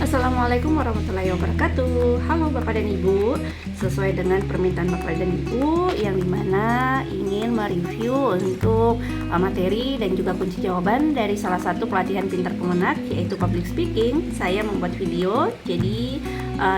Assalamualaikum warahmatullahi wabarakatuh. Halo Bapak dan Ibu, sesuai dengan permintaan Bapak dan Ibu yang dimana ingin mereview untuk materi dan juga kunci jawaban dari salah satu pelatihan pintar kemenak yaitu public speaking, saya membuat video. Jadi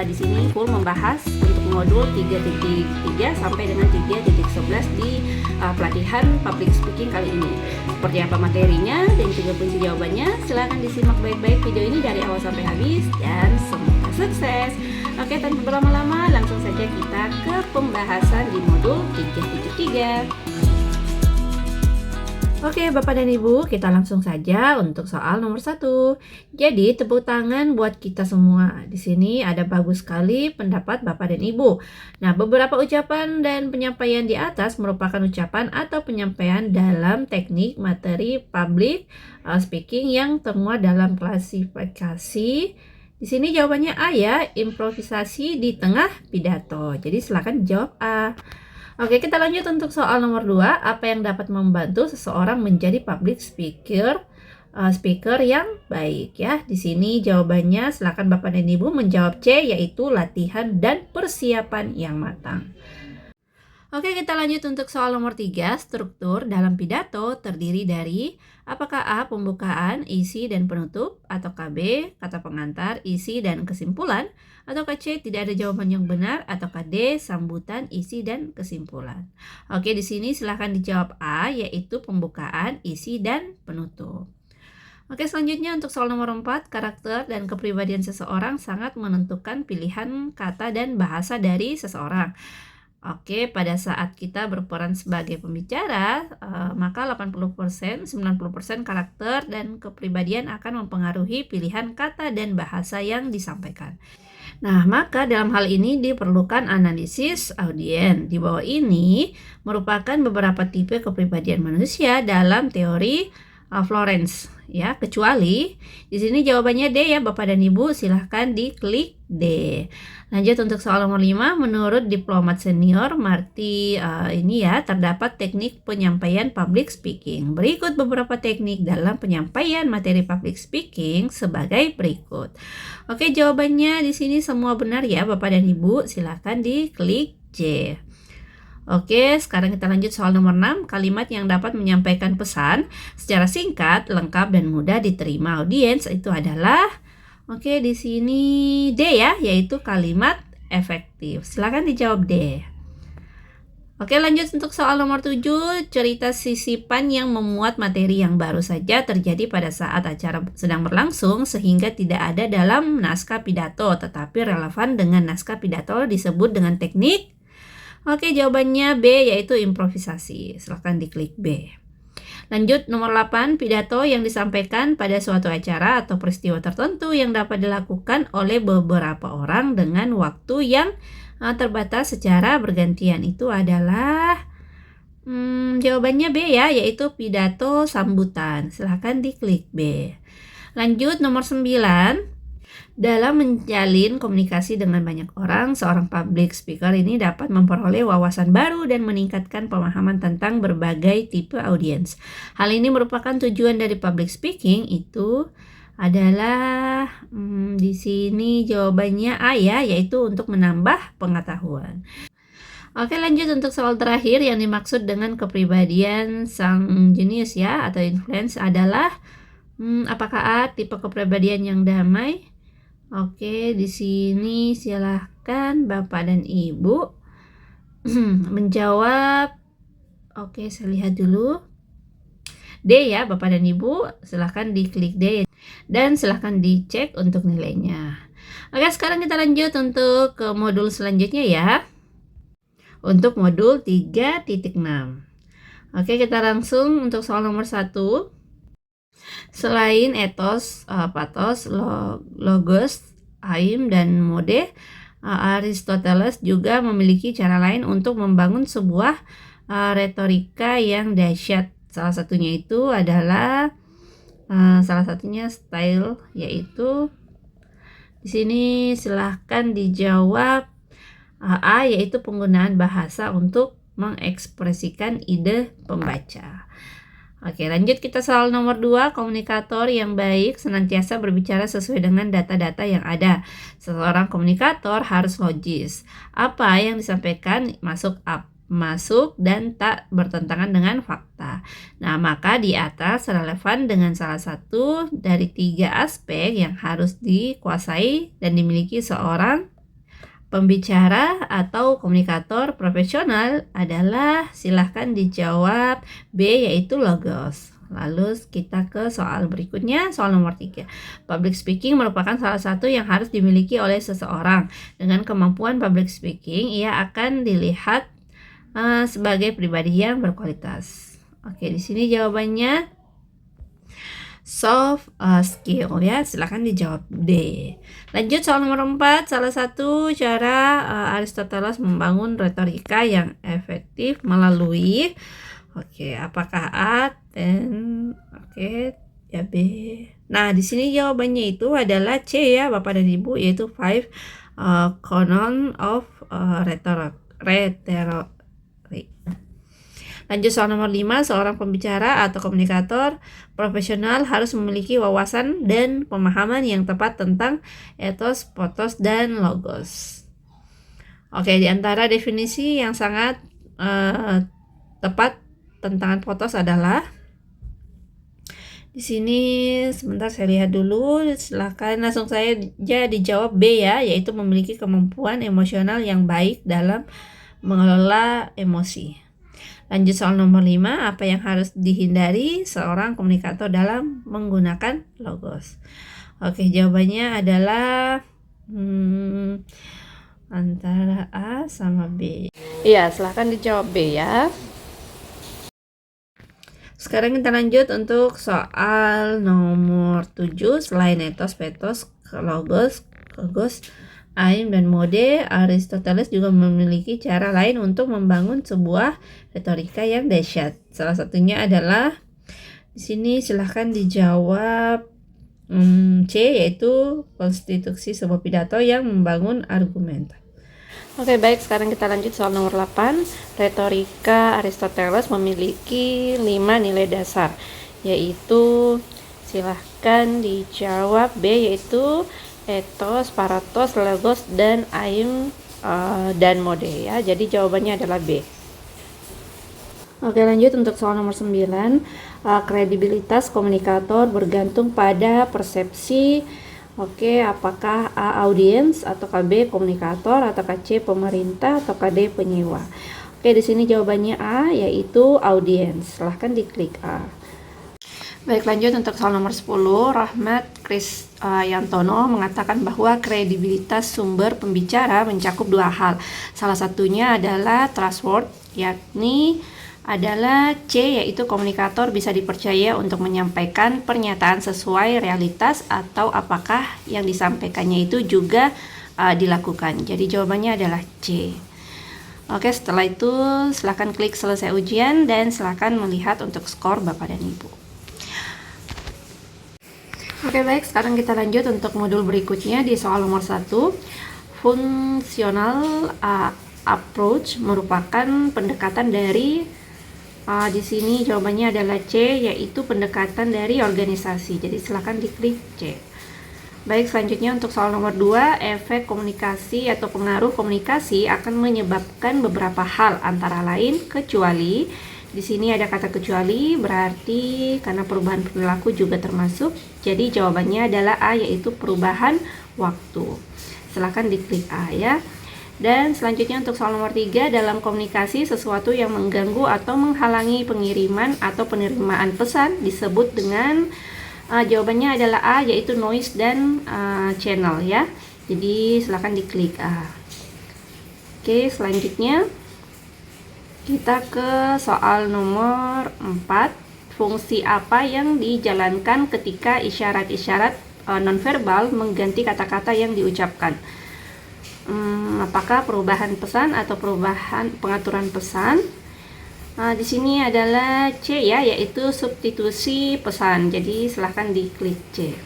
di sini full membahas untuk modul 3.3 sampai dengan 3.11 di pelatihan public speaking kali ini. Seperti apa materinya dan juga kunci jawabannya, silahkan disimak baik-baik video ini dari awal sampai habis dan semoga sukses. Oke, tanpa berlama-lama langsung saja kita ke pembahasan di modul 3.3. Oke Bapak dan Ibu, kita langsung saja untuk soal nomor 1. Jadi tepuk tangan buat kita semua. Di sini ada bagus sekali pendapat Bapak dan Ibu. Nah, beberapa ucapan dan penyampaian di atas merupakan ucapan atau penyampaian dalam teknik materi public speaking yang termuat dalam klasifikasi. Di sini jawabannya A ya, improvisasi di tengah pidato. Jadi silakan jawab A. Oke, kita lanjut untuk soal nomor 2. Apa yang dapat membantu seseorang menjadi public speaker yang baik ya? Di sini jawabannya silakan Bapak dan Ibu menjawab C, yaitu latihan dan persiapan yang matang. Oke, kita lanjut untuk soal nomor 3. Struktur dalam pidato terdiri dari apakah A, pembukaan, isi, dan penutup, ataukah B, kata pengantar, isi, dan kesimpulan, ataukah C, tidak ada jawaban yang benar, ataukah D, sambutan, isi, dan kesimpulan. Oke, di sini silahkan dijawab A, yaitu pembukaan, isi, dan penutup. Oke, selanjutnya untuk soal nomor 4, karakter dan kepribadian seseorang sangat menentukan pilihan kata dan bahasa dari seseorang. Oke, pada saat kita berperan sebagai pembicara, maka 80%, 90% karakter dan kepribadian akan mempengaruhi pilihan kata dan bahasa yang disampaikan. Nah, maka dalam hal ini diperlukan analisis audiens. Di bawah ini merupakan beberapa tipe kepribadian manusia dalam teori Florence ya, kecuali di sini jawabannya D ya Bapak dan Ibu, silahkan diklik D. Lanjut untuk soal nomor 5, menurut diplomat senior Marty ini ya, terdapat teknik penyampaian public speaking. Berikut beberapa teknik dalam penyampaian materi public speaking sebagai berikut. Oke, jawabannya di sini semua benar ya Bapak dan Ibu, silahkan diklik J. Oke, sekarang kita lanjut soal nomor 6. Kalimat yang dapat menyampaikan pesan secara singkat, lengkap, dan mudah diterima audiens itu adalah, oke, di sini D ya, yaitu kalimat efektif. Silakan dijawab D. Oke, lanjut untuk soal nomor 7. Cerita sisipan yang memuat materi yang baru saja terjadi pada saat acara sedang berlangsung sehingga tidak ada dalam naskah pidato, tetapi relevan dengan naskah pidato disebut dengan teknik. Oke, jawabannya B, yaitu improvisasi. Silahkan diklik B. Lanjut nomor 8, pidato yang disampaikan pada suatu acara atau peristiwa tertentu yang dapat dilakukan oleh beberapa orang dengan waktu yang terbatas secara bergantian itu adalah jawabannya B ya, yaitu pidato sambutan. Silahkan diklik B. Lanjut nomor 9. Dalam menjalin komunikasi dengan banyak orang, seorang public speaker ini dapat memperoleh wawasan baru dan meningkatkan pemahaman tentang berbagai tipe audiens. Hal ini merupakan tujuan dari public speaking itu adalah di sini jawabannya A ya, yaitu untuk menambah pengetahuan. Oke, lanjut untuk soal terakhir yang dimaksud dengan kepribadian sang jenius ya atau influence adalah apakah A, tipe kepribadian yang damai? Oke, di sini silahkan Bapak dan Ibu menjawab. Oke, saya lihat dulu. D ya, Bapak dan Ibu, silahkan diklik D dan silahkan dicek untuk nilainya. Oke, sekarang kita lanjut untuk ke modul selanjutnya ya. Untuk modul 3.6. Oke, kita langsung untuk soal nomor 1. Selain etos, patos, logos, aim, dan mode, Aristoteles juga memiliki cara lain untuk membangun sebuah retorika yang dahsyat. Salah satunya itu adalah style, yaitu di sini silahkan dijawab A, yaitu penggunaan bahasa untuk mengekspresikan ide pembaca. Oke, lanjut kita soal nomor 2. Komunikator yang baik senantiasa berbicara sesuai dengan data-data yang ada. Seorang komunikator harus logis. Apa yang disampaikan masuk dan tak bertentangan dengan fakta. Nah, maka di atas relevan dengan salah satu dari 3 aspek yang harus dikuasai dan dimiliki seorang pembicara atau komunikator profesional adalah, silahkan dijawab B, yaitu logos. Lalu kita ke soal berikutnya, soal nomor 3. Public speaking merupakan salah satu yang harus dimiliki oleh seseorang. Dengan kemampuan public speaking, ia akan dilihat sebagai pribadi yang berkualitas. Oke, di sini jawabannya soft skill ya, silahkan dijawab D. Lanjut soal nomor 4. Salah satu cara Aristoteles membangun retorika yang efektif melalui, apakah A dan ya B. Nah, di sini jawabannya itu adalah C ya, Bapak dan Ibu, yaitu 5 canon of rhetoric. Lanjut soal nomor 5. Seorang pembicara atau komunikator profesional harus memiliki wawasan dan pemahaman yang tepat tentang ethos, pathos, dan logos. Oke, di antara definisi yang sangat tepat tentang pathos adalah, di sini sebentar saya lihat dulu, silahkan langsung saja dijawab B ya, yaitu memiliki kemampuan emosional yang baik dalam mengelola emosi. Lanjut soal nomor 5. Apa yang harus dihindari seorang komunikator dalam menggunakan logos? Oke, jawabannya adalah antara A sama B. Iya, silahkan dijawab B ya. Sekarang kita lanjut untuk soal nomor 7. Selain ethos, pathos, logos, aim, dan mode, Aristoteles juga memiliki cara lain untuk membangun sebuah retorika yang dahsyat. Salah satunya adalah, di sini silahkan dijawab C, yaitu konstitusi sebuah pidato yang membangun argumen. Oke, baik, sekarang kita lanjut soal nomor 8. Retorika Aristoteles memiliki 5 nilai dasar, yaitu, silahkan dijawab B, yaitu ethos, paratos, logos, dan aim dan mode ya. Jadi jawabannya adalah B. Oke, lanjut untuk soal nomor 9. Kredibilitas komunikator bergantung pada persepsi. Apakah A, audiens, atau B, komunikator, atau C, pemerintah, atau D, penyewa. Di sini jawabannya A, yaitu audiens. Silahkan diklik A. Baik, lanjut untuk soal nomor 10. Rahmat Krisyantono mengatakan bahwa kredibilitas sumber pembicara mencakup 2 hal. Salah satunya adalah trustworthy, yakni adalah C, yaitu komunikator bisa dipercaya untuk menyampaikan pernyataan sesuai realitas, atau apakah yang disampaikannya itu juga dilakukan. Jadi jawabannya adalah C. Oke, setelah itu silakan klik selesai ujian dan silakan melihat untuk skor Bapak dan Ibu. Oke, baik, sekarang kita lanjut untuk modul berikutnya di soal nomor 1. Functional approach merupakan pendekatan dari, di sini jawabannya adalah C, yaitu pendekatan dari organisasi. Jadi silakan diklik C. Baik, selanjutnya untuk soal nomor 2. Efek komunikasi atau pengaruh komunikasi akan menyebabkan beberapa hal, antara lain kecuali. Di sini ada kata kecuali, berarti karena perubahan perilaku juga termasuk. Jadi jawabannya adalah A, yaitu perubahan waktu. Silahkan diklik A ya. Dan selanjutnya untuk soal nomor 3. Dalam komunikasi, sesuatu yang mengganggu atau menghalangi pengiriman atau penerimaan pesan disebut dengan, jawabannya adalah A, yaitu noise dan channel ya. Jadi silahkan diklik A. Oke, selanjutnya kita ke soal nomor 4. Fungsi apa yang dijalankan ketika isyarat-isyarat nonverbal mengganti kata-kata yang diucapkan? Apakah perubahan pesan atau pengaturan pesan? Di sini adalah C ya, yaitu substitusi pesan. Jadi silahkan diklik C.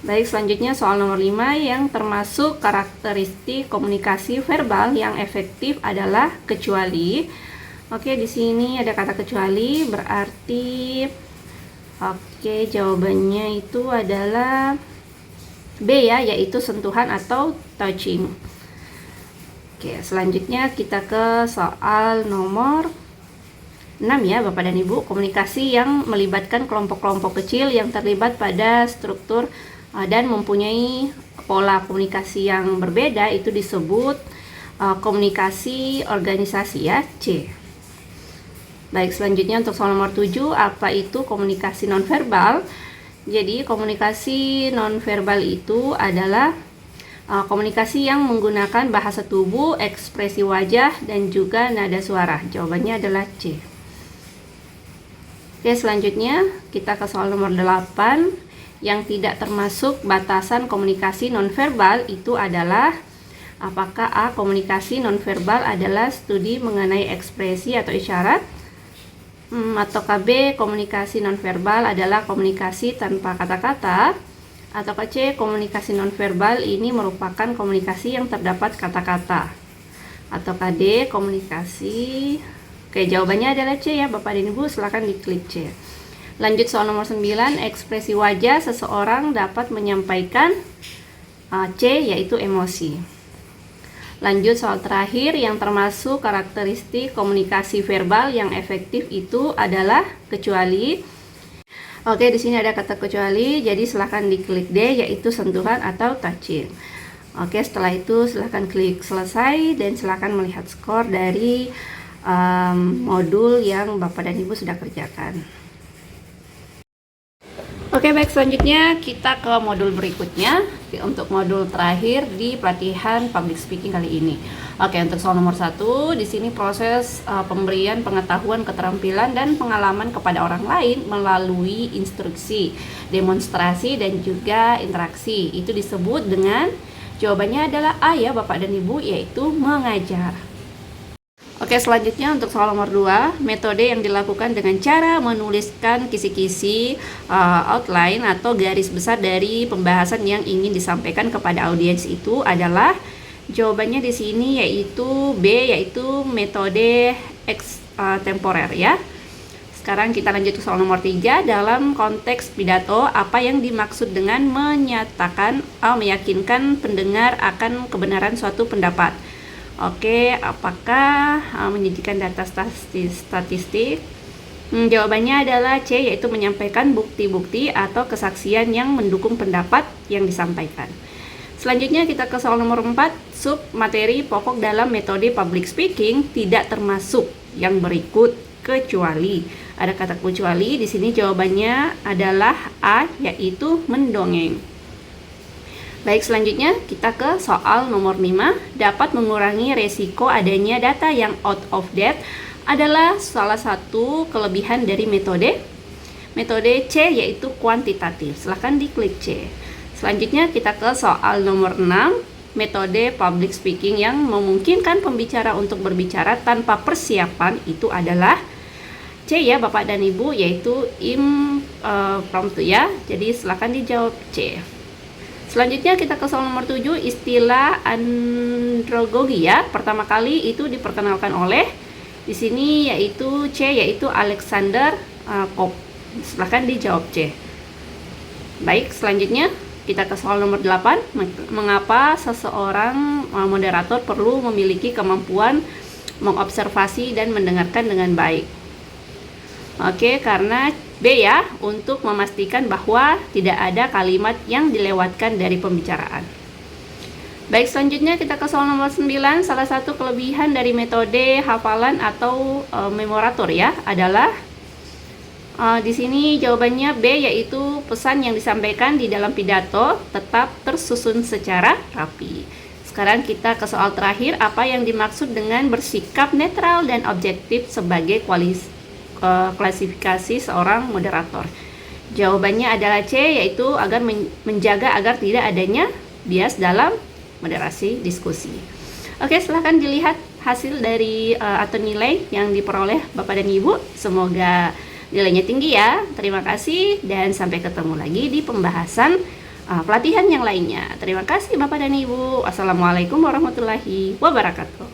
Baik, selanjutnya soal nomor 5 yang termasuk karakteristik komunikasi verbal yang efektif adalah kecuali. Oke, di sini ada kata kecuali, berarti jawabannya itu adalah B ya, yaitu sentuhan atau touching. Oke, selanjutnya kita ke soal nomor 6 ya Bapak dan Ibu. Komunikasi yang melibatkan kelompok-kelompok kecil yang terlibat pada struktur dan mempunyai pola komunikasi yang berbeda itu disebut komunikasi organisasi ya, C. Baik, selanjutnya untuk soal nomor 7, apa itu komunikasi nonverbal? Jadi komunikasi nonverbal itu adalah komunikasi yang menggunakan bahasa tubuh, ekspresi wajah, dan juga nada suara. Jawabannya adalah C. Oke, selanjutnya kita ke soal nomor 8. Yang tidak termasuk batasan komunikasi nonverbal itu adalah apakah A. Komunikasi nonverbal adalah studi mengenai ekspresi atau isyarat, atau KB. Komunikasi nonverbal adalah komunikasi tanpa kata-kata, atau C. Komunikasi nonverbal ini merupakan komunikasi yang terdapat kata-kata, atau KD. Komunikasi. Oke, jawabannya adalah C ya Bapak dan Ibu, silahkan diklik C. Lanjut soal nomor 9, ekspresi wajah seseorang dapat menyampaikan C, yaitu emosi. Lanjut soal terakhir, yang termasuk karakteristik komunikasi verbal yang efektif itu adalah kecuali. Oke, di sini ada kata kecuali, jadi silahkan diklik D, yaitu sentuhan atau touching. Oke, setelah itu silahkan klik selesai dan silahkan melihat skor dari modul yang Bapak dan Ibu sudah kerjakan. Oke, baik, selanjutnya kita ke modul berikutnya. Untuk modul terakhir di pelatihan public speaking kali ini. Oke, untuk soal nomor 1, di sini proses pemberian pengetahuan, keterampilan, dan pengalaman kepada orang lain melalui instruksi, demonstrasi, dan juga interaksi. Itu disebut dengan, jawabannya adalah A ya Bapak dan Ibu, yaitu mengajar. Oke, selanjutnya untuk soal nomor 2, metode yang dilakukan dengan cara menuliskan kisi-kisi outline atau garis besar dari pembahasan yang ingin disampaikan kepada audiens itu adalah, jawabannya di sini yaitu B, yaitu metode extemporer ya. Sekarang kita lanjut ke soal nomor 3, dalam konteks pidato apa yang dimaksud dengan menyatakan meyakinkan pendengar akan kebenaran suatu pendapat? Oke, apakah menyajikan data statistik? Jawabannya adalah C, yaitu menyampaikan bukti-bukti atau kesaksian yang mendukung pendapat yang disampaikan. Selanjutnya kita ke soal nomor 4, sub materi pokok dalam metode public speaking tidak termasuk yang berikut kecuali. Ada kata kecuali, di sini jawabannya adalah A, yaitu mendongeng. Baik, selanjutnya kita ke soal nomor 5. Dapat mengurangi resiko adanya data yang out of date adalah salah satu kelebihan dari metode C, yaitu kuantitatif. Silahkan diklik C. Selanjutnya kita ke soal nomor 6. Metode public speaking yang memungkinkan pembicara untuk berbicara tanpa persiapan itu adalah C ya Bapak dan Ibu, yaitu impromptu ya. Jadi silahkan dijawab C. Selanjutnya kita ke soal nomor 7, istilah andragogi ya. Pertama kali itu diperkenalkan oleh, di sini yaitu C, yaitu Alexander Kopp. Silahkan dijawab C. Baik, selanjutnya kita ke soal nomor 8, mengapa seseorang moderator perlu memiliki kemampuan mengobservasi dan mendengarkan dengan baik? Oke, karena B ya, untuk memastikan bahwa tidak ada kalimat yang dilewatkan dari pembicaraan. Baik, selanjutnya kita ke soal nomor 9. Salah satu kelebihan dari metode hafalan atau memorator ya adalah di sini jawabannya B, yaitu pesan yang disampaikan di dalam pidato tetap tersusun secara rapi. Sekarang kita ke soal terakhir, apa yang dimaksud dengan bersikap netral dan objektif sebagai klasifikasi seorang moderator? Jawabannya adalah C, yaitu agar menjaga agar tidak adanya bias dalam moderasi diskusi. Oke, silahkan dilihat hasil dari atau nilai yang diperoleh Bapak dan Ibu. Semoga nilainya tinggi ya. Terima kasih dan sampai ketemu lagi di pembahasan pelatihan yang lainnya. Terima kasih Bapak dan Ibu. Wassalamualaikum warahmatullahi wabarakatuh.